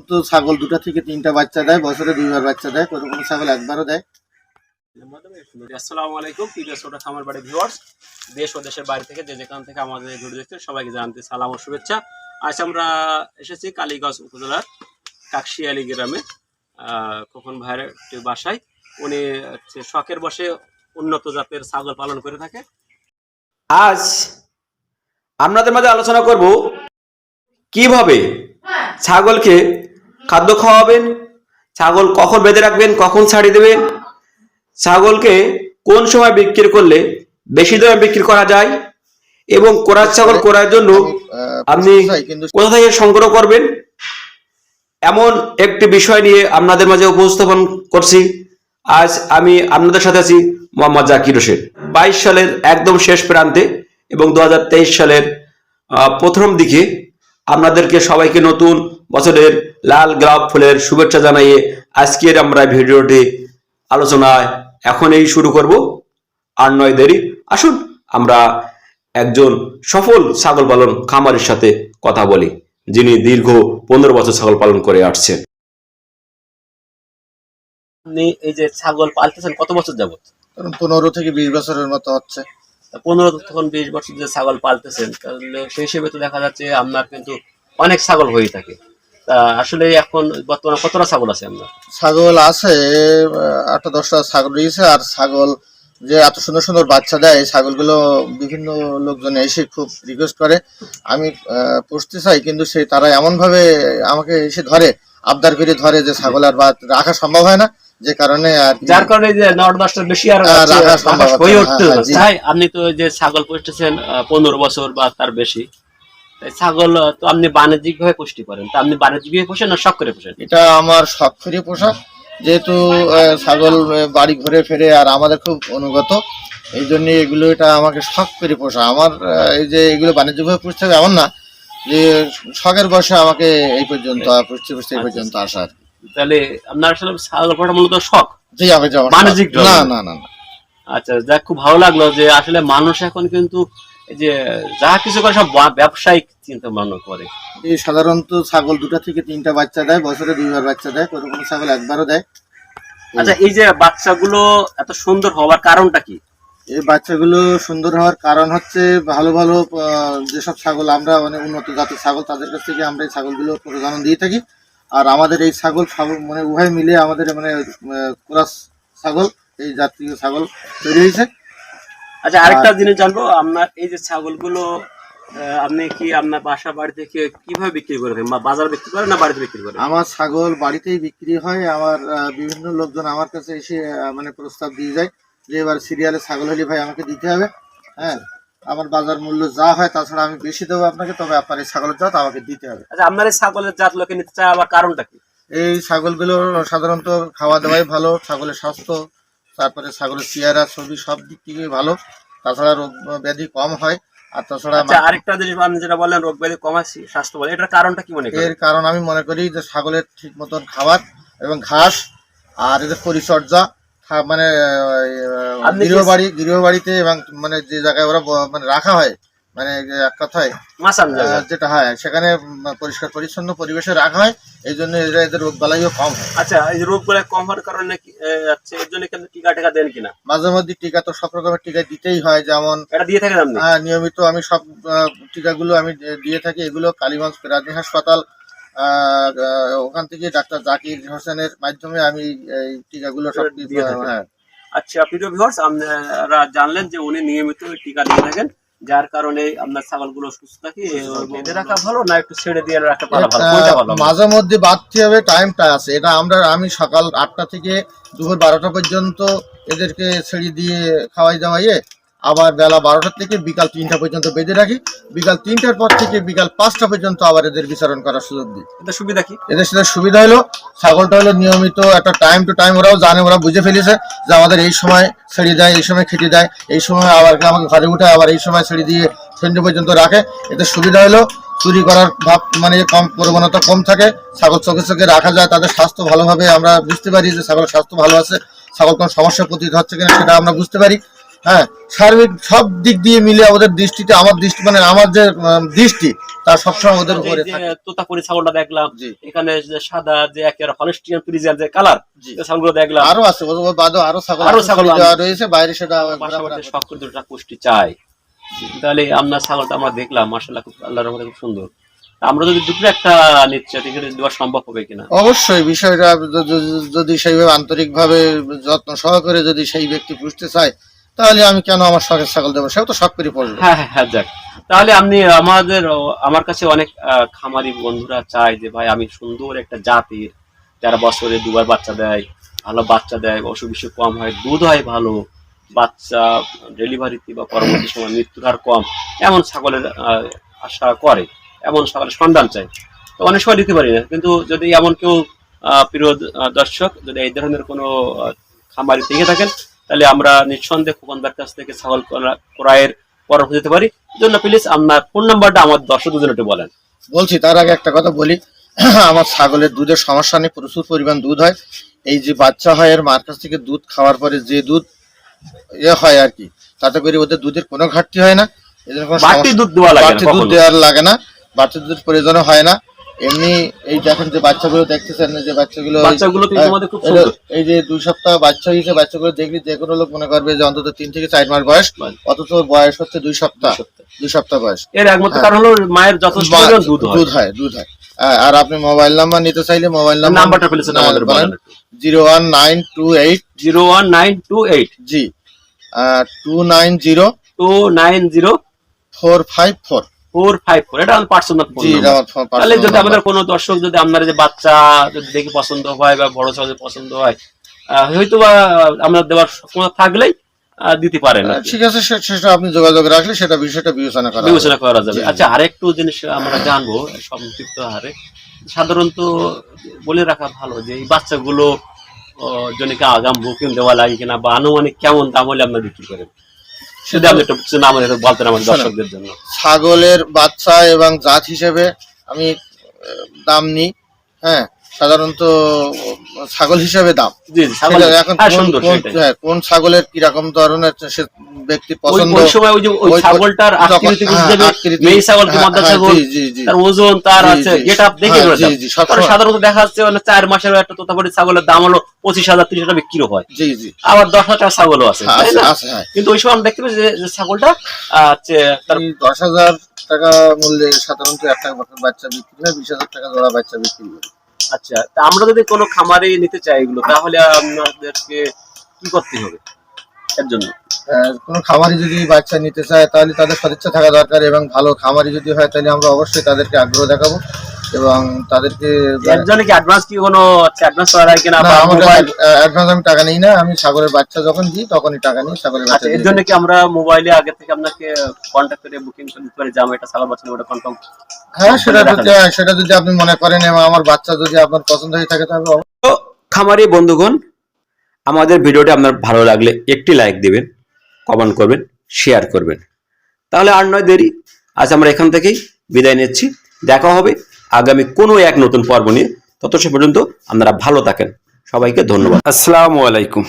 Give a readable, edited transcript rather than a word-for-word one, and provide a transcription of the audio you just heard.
সাধারণত ছাগল 2টা থেকে 3টা বাচ্চা দেয়, বছরে 2বার বাচ্চা দেয়, কোনো কোনো ছাগল একবারও দেয়। আসসালামু আলাইকুম প্রিয় ছোট খামার বাড়ি ভিউয়ার্স, দেশ ও দেশের বাইরে থেকে যে যেখান থেকে আমাদের ভিডিও দেখছেন সবাইকে জানাতে সালাম ও শুভেচ্ছা। আজ আমরা এসেছি কালীগঞ্জ উপজেলার কাকশিয়ালি গ্রামে খোকন ভাইয়ের একটি বাসায়। উনি শখের বসে উন্নত জাতের ছাগল পালন করে থাকে। আজ আপনাদের মাঝে আলোচনা করব কিভাবে ছাগলকে খাদ্য খাওয়াবেন, ছাগল কখন বেঁধে রাখবেন, কখন ছাড়ি দেবেন, ছাগলকে কোন সময় বিক্রি করলে বেশি দামে বিক্রি করা যায় এবং কোরাস ছাগল করার জন্য আপনি কোথা থেকে সংগ্রহ করবেন, এমন একটি বিষয় নিয়ে আপনাদের মাঝে উপস্থাপন করছি। আজ আমি আপনাদের সাথে আছি মোহাম্মদ জাকির হোসেন। 22 সালের একদম শেষ প্রান্তে এবং 2023 সালের প্রথম দিকে আপনাদেরকে সবাইকে নতুন বছরের লাল গোলাপ ফুলের শুভেচ্ছা জানাইয়ে আজকের আমরা ভিডিওটি আলোচনায় এখনই শুরু করব। আর নয় দেরি, আসুন আমরা একজন সফল ছাগল পালন খামারের সাথে কথা বলি, যিনি দীর্ঘ 15 বছর ছাগল পালন করে আসছেন। আপনি এই যে ছাগল পালতেছেন কত বছর যাবত? 15 থেকে 20 বছরের মতো হচ্ছে। 15 থেকে 20 বছর যে ছাগল পালতেছেন, তাহলে সেই হিসেবে তো দেখা যাচ্ছে আপনার কিন্তু অনেক ছাগল হয়ে থাকে। তা আসলে এখন বর্তমানে কতটা ছাগল আছে আপনার? ছাগল আছে 8-10টা ছাগল রয়েছে। আর ছাগল যে এত সুন্দর সুন্দর বাচ্চা দেয়, এই ছাগলগুলো বিভিন্ন লোকজন এসে খুব রিকোয়েস্ট করে আমি পুষতে চাই, কিন্তু তারা এমনভাবে আমাকে এসে ধরে, আবদার করে ধরে যে ছাগল আর রাখা সম্ভব হয় না, যে কারণে যার কারণে যে 9-10টা বেশি আর হয়ে উঠতে চাই। আপনি তো যে ছাগল পুষতেছেন 15 বছর বা তার বেশি, ছাগল তো আপনি বাণিজ্যিক ভাবে পুষ্টি করেন, তা আপনি বাণিজ্যিক ভাবে পোষেন না শখ করে পোষেন? এটা আমার শখ করে পোষা, যেহেতু ছাগল বাড়ি ঘুরে ফেরে আর আমাদের খুব অনুগত, এই জন্য এগুলো এটা আমাকে শখ করে পোষা। আমার এই যে এগুলো বাণিজ্যিকভাবে পুষতে হবে এমন না, যে শখের বসে আমাকে এই পর্যন্ত পুষতে পুষতে এই পর্যন্ত আসা। তাহলে আপনার আসলে ছাগল পোষা মূলত শখ, জি আমি বাণিজ্যিক না না না। আচ্ছা, যাক, খুব ভালো লাগলো যে আসলে মানুষ এখন কিন্তু এই যে যা কিছু করে সব ব্যবসায়িক চিন্তা ভাবনা করে। এই সাধারণত ছাগল 2টা থেকে 3টা বাচ্চা দেয়, বছরে 2বার বাচ্চা দেয়, কোনো কোনো ছাগল একবারও দেয়। আচ্ছা, এই যে বাচ্চাগুলো এত সুন্দর হওয়ার কারণটা কি? এই বাচ্চাগুলো সুন্দর হওয়ার কারণ হচ্ছে ভালো ভালো যেসব ছাগল আমরা মানে উন্নত জাতের ছাগল, তাদের কাছ থেকে আমরা এই ছাগলগুলো প্রজনন দিয়ে থাকি। আর আমাদের এই ছাগল মানে উভয় মিলে আমাদের মানে ক্রস ছাগল, এই জাতীয় ছাগল তৈরি হয়েছে। আচ্ছা, আরেকটা জিনিস জানবো, আপনার এই যে ছাগলগুলো আপনি কি আপনার বাসা বাড়ি থেকে কিভাবে বিক্রি করেন, বা বাজার বিক্রি করেন না বাড়িতে বিক্রি করেন? আমার ছাগল বাড়িতেই বিক্রি হয়। আমার বিভিন্ন লোকজন আমার কাছে এসে মানে প্রস্তাব দিয়ে যায় যে এবার সিরিয়ালে ছাগল হলে ভাই আমাকে দিতে হবে, হ্যাঁ আমার বাজার মূল্য যা হয় তাছাড়া আমি বেশি দেবো আপনাকে, তবে আপনার এই ছাগলের জাত আমাকে দিতে হবে। আচ্ছা, আপনার এই ছাগলের জাত লোকে নিতে চায়, আবার কারণটা কি? এই ছাগলগুলো সাধারণত খাওয়া দাওয়াই ভালো, ছাগলের স্বাস্থ্য, তারপরে ছাগলের চেহারা ছবি সব দিক থেকে ভালো, তাছাড়া রোগ ব্যাধি কম হয়। আর তাছাড়া আরেকটা জিনিস আপনি যেটা বললেন রোগ ব্যাধি কম আছে, স্বাস্থ্য ভালো, এটার কারণটা কি মনে করেন? এর কারণ আমি মনে করি যে ছাগলের ঠিক মতন খাবার এবং ঘাস, আর এদের পরিচর্যা, মানে গৃহবাড়িতে এবং মানে যে জায়গায় ওরা মানে রাখা হয়, মানে এক কথায় যেটা হয় সেখানে পরিষ্কার পরিচ্ছন্ন পরিবেশে রাখা হয়, এই জন্য এদের রোগ বালাইও কম হয়। আচ্ছা, এই রোগ বালাই কম হওয়ার কারণে এর জন্য কি টিকা টিকা দেন কিনা? মাঝে মধ্যে টিকা তো সব রকমের টিকা দিতেই হয়, যেমন এটা দিয়ে থাকেন আপনি? হ্যাঁ, নিয়মিত আমি সব টিকাগুলো আমি দিয়ে থাকি। এগুলো কালীগঞ্জ প্রাণী হাসপাতাল, ওখান থেকে ডাক্তার জাকির হোসেনের মাধ্যমে আমি এই টিকাগুলো সব দিয়ে থাকি। হ্যাঁ। আচ্ছা, প্রিয় ভিউয়ার্স, আপনারা জানলেন যে উনি নিয়মিত টিকা দিয়ে থাকেন, যার কারণে আপনার ছাগলগুলো সুস্থ থাকে। বেঁধে রাখা ভালো না একটু ছেড়ে দিয়ে রাখা ভালো? মাঝে মধ্যে বাঁধতে হবে, টাইমটা আছে। এটা আমি সকাল 8টা থেকে দুপুর 12টা পর্যন্ত এদেরকে ছেড়ে দিয়ে খাওয়াই দাওয়াইয়ে, আবার বেলা 12টা থেকে বিকাল 3টা পর্যন্ত বেঁধে রাখি। বিকাল 3টার পর থেকে বিকাল 5টা পর্যন্ত আবার এদের বিচরণ করার সুযোগ দিই। এটা সুবিধা কি? এদের সাথে সুবিধা হলো ছাগলটা হলো নিয়মিত একটা টাইম টু টাইম, ওরাও জানে, ওরা বুঝে ফেলেছে যে আমাদের এই সময় ছেড়ে দেয়, এই সময় খেতে দেয়, এই সময় আবার আমাকে ঘরে উঠে আবার এই সময় ছেড়ে দিয়ে সন্ধ্যে পর্যন্ত রাখে। এতে সুবিধা হলো চুরি করার ভাব মানে কম, প্রবণতা কম থাকে, ছাগল চোখে চোখে রাখা যায়, তাদের স্বাস্থ্য ভালোভাবে আমরা বুঝতে পারি যে ছাগলের স্বাস্থ্য ভালো আছে, ছাগল কোনো সমস্যা প্রতীত হচ্ছে কিনা সেটা আমরা বুঝতে পারি। হ্যাঁ, সার্বিক সব দিক দিয়ে মিলে ওদের দৃষ্টিতে আমার দৃষ্টি মানে আমার যে দৃষ্টি তার সবসময় ওদের উপরে থাকে। তোতাপুরি ছাগলটা দেখলাম, জি। এখানে যে সাদা যে একেবারে হলস্টিয়ান ফ্রিজিয়ান যে কালার, জি। ছাগলগুলো দেখলাম। আরো আছে, ওর বাদেও আরো ছাগল রয়েছে বাইরে, সেটা শখ করে দুটো পুষ্টি চাই। তাহলে আপনার ছাগলটা আমরা দেখলাম, মাশাআল্লাহ খুব আল্লাহর রহমতে খুব সুন্দর। আমরা যদি দুটো একটা নিচ্ছে দেওয়া সম্ভব হবে কিনা? অবশ্যই, বিষয়টা যদি সেইভাবে আন্তরিক ভাবে যত্ন সহকারে যদি সেই ব্যক্তি পুষতে চায়, তাহলে আমি কেন আমার শখের ছাগল দেবো? সেও তো শখ করে পড়বে। হ্যাঁ হ্যাঁ হ্যাঁ, যাক। তাহলে আপনি আমার কাছে অনেক খামারি বন্ধুরা চায় যে ভাই আমি সুন্দর একটা জাতির, যারা বছরে দুবার বাচ্চা দেয়, ভালো বাচ্চা দেয়, অসুখ বিসুখ কম হয়, দুধ হয় ভালো, বাচ্চা ডেলিভারিতে বা পরবর্তী সময় মৃত্যুর হার কম, এমন ছাগলের আশা করে, এমন ছাগলের সন্ধান চাই। তো অনেক সময় দিতে পারি না, কিন্তু যদি এমন কেউ প্রিয় দর্শক যদি এই ধরনের কোনো খামারি থেকে থাকেন, তাহলে আমরা নিঃসন্দেহে খোকনদার কাছ থেকে ছাগল ক্রয়ের পরামর্শ দিতে পারি। জন্য প্লিজ আপনার ফোন নাম্বারটা আমার দর্শকদের একটু বলেন। বলছি, তার আগে একটা কথা বলি, আমার ছাগলের দুধের সমস্যা নেই, প্রচুর পরিমাণ দুধ হয়। এই যে বাচ্চা হয় এর মার কাছ থেকে দুধ খাওয়ার পরে যে দুধ হয় আর কি, তাতে করে ওদের দুধের কোনো ঘাটতি হয় না। বাড়তি দুধ দেওয়া লাগে না, বাড়তি দুধ দেওয়ার লাগে না, বাড়তি দুধের প্রয়োজন হয় না। এমনি এই দেখেন যে বাচ্চাগুলো দেখতেছেন, যে বাচ্চাগুলো এই যে 2 সপ্তাহ বাচ্চা হয়েছে, বাচ্চাগুলো দেখলে যে কোনো লোক মনে করবে যে অন্তত 3 থেকে 4 মাস বয়স, অথচ বয়স হচ্ছে 2 সপ্তাহ, 2 সপ্তাহ বয়স। এর একমাত্র কারণ হলো মায়ের যথেষ্ট দুধ হয়। আর আপনি মোবাইল নাম্বার নিতে চাইলে মোবাইল নাম্বারটা প্লিজ আমাদের বলেন। 01928 জি 290 454। এটা আমার পার্সোনাল ফোন। তাহলে যদি আমাদের কোনো দর্শক যদি আপনার যে বাচ্চা যদি দেখে পছন্দ হয় বা বড় ছাগল পছন্দ হয়, হয়তো বা আমরা দেওয়ার সক্ষমতা থাকলেই দিতে পারেন। ঠিক আছে, সেটা আপনি যোগাযোগ রাখলে সেটা বিষয়টা বিবেচনা করা যাবে। আচ্ছা, আরেকটু জিনিস আমরা জানবো সংক্ষিপ্ত হারে, সাধারণত বলে রাখা ভালো যে এই বাচ্চাগুলো জনকে আগাম বুকিং দেওয়া লাগে কিনা, বা আনুমানিক কেমন দাম হলে আপনারা বিক্রি করেন, সেটা আপনি একটু নাম বলতেন আমার দর্শকদের জন্য। ছাগলের বাচ্চা এবং জাত হিসেবে আমি দাম নিই, হ্যাঁ, সাধারণত ছাগল হিসেবে দাম। এখন কোন ছাগলের কিরকম ধরনের সে ব্যক্তি পছন্দ, ছাগলটার ওজন, তার আছে গেটআপ দেখে সাধারণত দেখা যাচ্ছে 4 মাসের একটা তোতাপুরি ছাগলের দাম হলো 25,000 30,000 টাকা বিক্রি হয়। আবার 10,000 টাকা ছাগলও আছে, কিন্তু ওই সময় আমরা দেখতে পাই যে ছাগলটা 10,000 টাকা মূল্যে সাধারণত একটা বাচ্চা বিক্রি হয়, 20,000 টাকা জোড়া বাচ্চা বিক্রি হয়। আচ্ছা, তা আমরা যদি কোনো খামারে নিতে চাই এগুলো, তাহলে আপনাদেরকে কি করতে হবে এর জন্য? কোনো খামারি যদি বাচ্চা নিতে চায় তাহলে তাদের সদিচ্ছা থাকা দরকার, এবং ভালো খামারি যদি হয় তাহলে আমরা অবশ্যই তাদেরকে আগ্রহ দেখাবো এবং তাদেরকে এর জন্য কি অ্যাডভান্স কি কোনো অ্যাডভান্স করা হয় কিনা? অ্যাডভান্স আমি টাকা নিই না, আমি ছাগলের বাচ্চা যখন দিই তখনই টাকা নিই ছাগলের বাচ্চা। এর জন্য কি আমরা মোবাইলে আগে থেকে আপনাকে কন্টাক্ট করে বুকিং করতে পারি যে আমি এটা ছাগল বাচ্চা ওটা কনফার্ম? হ্যাঁ, সেটা যদি আপনি মনে করেন এবং আমার বাচ্চা যদি আপনার পছন্দ হয়ে থাকে তাহলে। তো খামারি বন্ধুগণ, আমাদের ভিডিওটি আপনার ভালো লাগলে একটি লাইক দিবেন, কমেন্ট করবেন, শেয়ার করবেন। তাহলে আর নয় দেরি, আজ আমরা এখান থেকেই বিদায় নিচ্ছি। দেখা হবে আগামী কোনো এক নতুন পর্ব নিয়ে। ততক্ষণ পর্যন্ত আপনারা ভালো থাকেন। সবাইকে ধন্যবাদ। আসসালামু আলাইকুম।